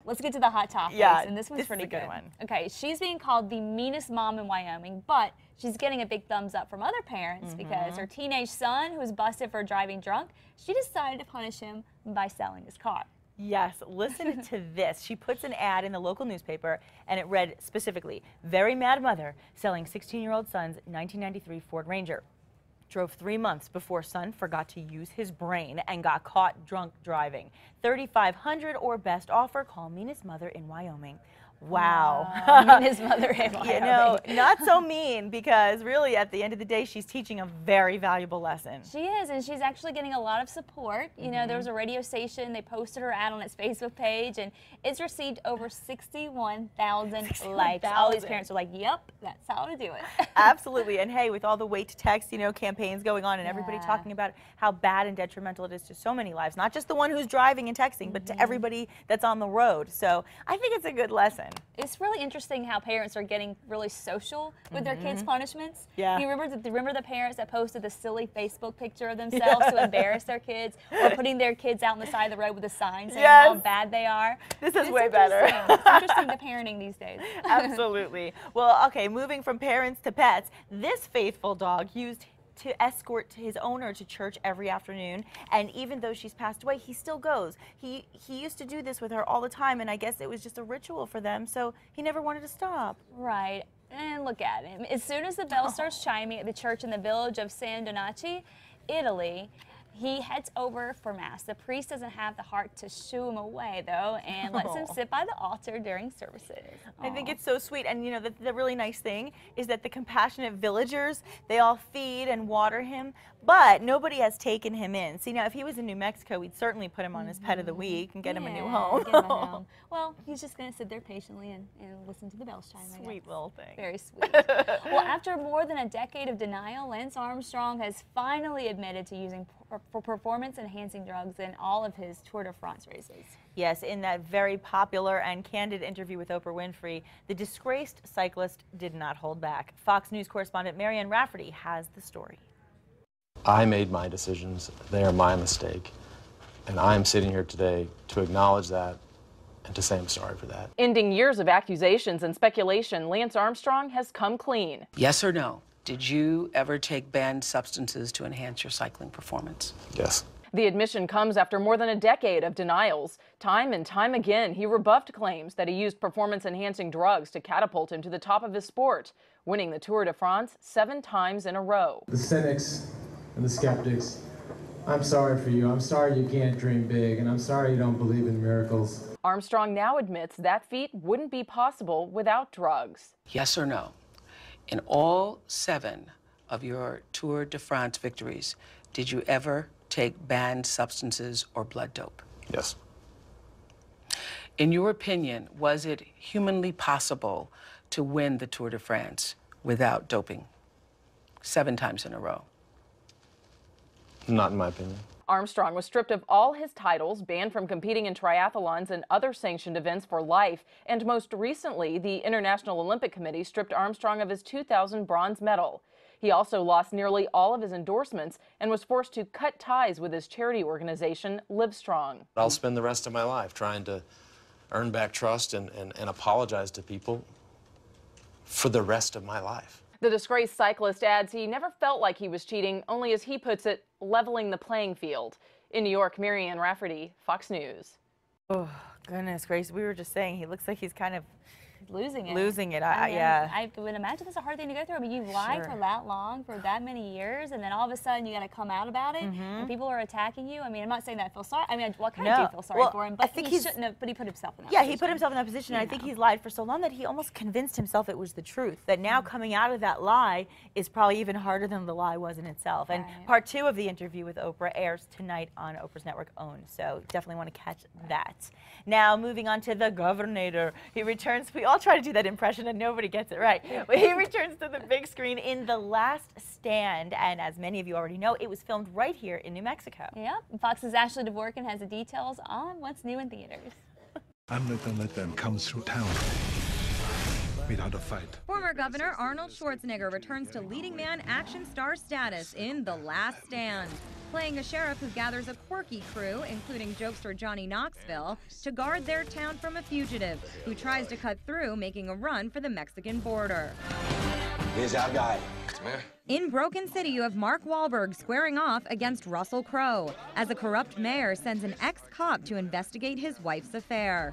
Let's get to the hot topics, and this one's pretty good. Okay, she's being called the meanest mom in Wyoming, but she's getting a big thumbs up from other parents because her teenage son, who was busted for driving drunk, she decided to punish him by selling his car. Yes, listen to this. She puts an ad in the local newspaper, and it read specifically, "Very mad mother selling 16-year-old son's 1993 Ford Ranger. Drove 3 months before son forgot to use his brain and got caught drunk driving. $3,500 or best offer. Call meanest mother in Wyoming." Wow. Meanest mother in Wyoming. You know, not so mean, because really at the end of the day, she's teaching a very valuable lesson. She is, and she's actually getting a lot of support. You know, there was a radio station, they posted her ad on its Facebook page, and it's received over 61,000 likes. All these parents are like, yep, that's how to do it. Absolutely, and hey, with all the wait to text, you know, campaigns going on and everybody talking about how bad and detrimental it is to so many lives, not just the one who's driving and texting, but to everybody that's on the road. So I think it's a good lesson. It's really interesting how parents are getting really social with their kids' punishments. Yeah. You remember the parents that posted the silly Facebook picture of themselves to embarrass their kids, or putting their kids out on the side of the road with a sign saying how bad they are? This is way better. It's interesting, the parenting these days. Absolutely. Well, okay, moving from parents to pets, this faithful dog used to escort his owner to church every afternoon, and even though she's passed away, he still goes. He used to do this with her all the time, and I guess it was just a ritual for them, so he never wanted to stop. Right, and look at him. As soon as the bell starts chiming at the church in the village of San Donaci, Italy, he heads over for Mass. The priest doesn't have the heart to shoo him away, though, and lets him sit by the altar during services. I think it's so sweet, and you know, the really nice thing is that the compassionate villagers, they all feed and water him, but nobody has taken him in. See, now if he was in New Mexico, we'd certainly put him on his Pet of the Week and get him a new home. Get him a home. Well, he's just going to sit there patiently and listen to the bells chime. Sweet little thing. Very sweet. Well, after more than a decade of denial, Lance Armstrong has finally admitted to using performance-enhancing drugs in all of his Tour de France races. Yes, in that very popular and candid interview with Oprah Winfrey, the disgraced cyclist did not hold back. Fox News correspondent Marianne Rafferty has the story. I made my decisions. They are my mistake. And I'm sitting here today to acknowledge that and to say I'm sorry for that. Ending years of accusations and speculation, Lance Armstrong has come clean. Yes or no? Did you ever take banned substances to enhance your cycling performance? Yes. The admission comes after more than a decade of denials. Time and time again, he rebuffed claims that he used performance-enhancing drugs to catapult him to the top of his sport, winning the Tour de France 7 times in a row. The cynics and the skeptics, I'm sorry for you. I'm sorry you can't dream big, and I'm sorry you don't believe in miracles. Armstrong now admits that feat wouldn't be possible without drugs. Yes or no? In all 7 of your Tour de France victories, did you ever take banned substances or blood dope? Yes. In your opinion, was it humanly possible to win the Tour de France without doping 7 times in a row? Not in my opinion. Armstrong was stripped of all his titles, banned from competing in triathlons and other sanctioned events for life, and most recently, the International Olympic Committee stripped Armstrong of his 2000 bronze medal. He also lost nearly all of his endorsements and was forced to cut ties with his charity organization, Livestrong. I'll spend the rest of my life trying to earn back trust and apologize to people for the rest of my life. The disgraced cyclist adds he never felt like he was cheating, only, as he puts it, leveling the playing field. In New York, Marianne Rafferty, Fox News. Oh, goodness gracious. We were just saying, he looks like he's kind of losing it. Yeah. I would imagine it's a hard thing to go through. I mean, you've lied for that long, for that many years, and then all of a sudden you got to come out about it, and people are attacking you. I mean, I'm not saying that I feel sorry. I mean, what kind of do you feel sorry for him? But I think he shouldn't have. But he put himself in that position. Yeah, he put himself in that position, and I think he's lied for so long that he almost convinced himself it was the truth. That now coming out of that lie is probably even harder than the lie was in itself. And part 2 of the interview with Oprah airs tonight on Oprah's network OWN, so definitely want to catch that. Now, moving on to the governor. He returns. We all try to do that impression and nobody gets it right. He returns to the big screen in The Last Stand, and as many of you already know, it was filmed right here in New Mexico. Yeah, Fox's Ashley Dvorkin has the details on what's new in theaters. I'm not gonna let them come through town. me how to fight. Former Governor Arnold Schwarzenegger returns to leading man action star status in The Last Stand, playing a sheriff who gathers a quirky crew, including jokester Johnny Knoxville, to guard their town from a fugitive who tries to cut through, making a run for the Mexican border. Here's our guy. In Broken City, you have Mark Wahlberg squaring off against Russell Crowe as a corrupt mayor sends an ex-cop to investigate his wife's affair.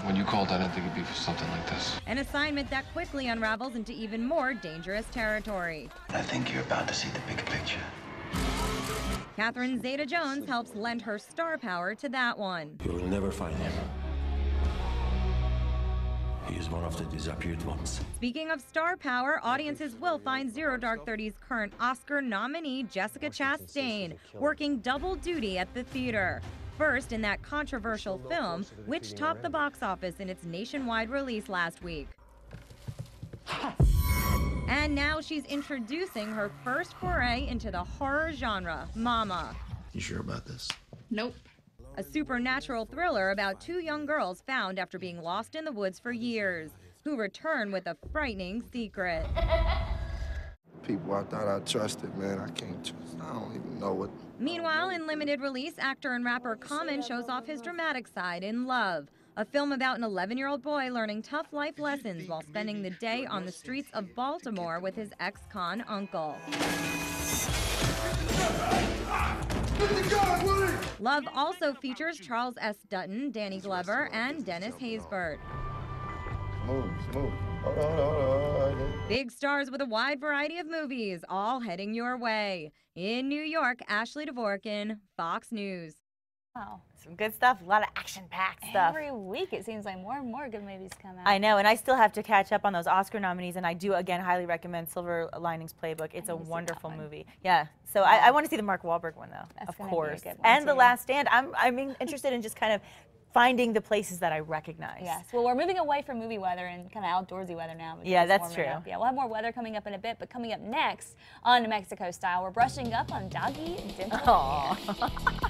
When you called, I didn't think it'd be for something like this. An assignment that quickly unravels into even more dangerous territory. I think you're about to see the bigger picture. Catherine Zeta-Jones helps lend her star power to that one. You will never find him. He is one of the disappeared ones. Speaking of star power, audiences will find Zero Dark 30's current Oscar nominee Jessica Chastain working double duty at the theater. First in that controversial film, which topped the box office in its nationwide release last week. And now she's introducing her first foray into the horror genre, Mama. You sure about this? Nope. A supernatural thriller about two young girls found after being lost in the woods for years, who return with a frightening secret. People I thought I trusted, man, I can't trust. I don't even know what. Meanwhile, in limited release, actor and rapper Common shows off his dramatic side in Love, a film about an 11-year-old boy learning tough life lessons while spending the day on the streets of Baltimore with his ex-con uncle. Love also features Charles S. Dutton, Danny Glover, and Dennis Haysbert. Smooth. Hold on. Big stars with a wide variety of movies, all heading your way. In New York, Ashley Dvorkin, Fox News. Wow. Some good stuff, a lot of action-packed stuff. Every week it seems like more and more good movies come out. I know, and I still have to catch up on those Oscar nominees, and I do, again, highly recommend Silver Linings Playbook. It's a wonderful movie. Yeah, so I want to see the Mark Wahlberg one, though, That's of gonna course. be a good one, And too. The Last Stand. I'm interested in just kind of finding the places that I recognize. Yes, well, we're moving away from movie weather and kind of outdoorsy weather now. because Yeah, it's that's warming true. up. Yeah, we'll have more weather coming up in a bit, but coming up next on Mexico Style, we're brushing up on doggy dental. Aww.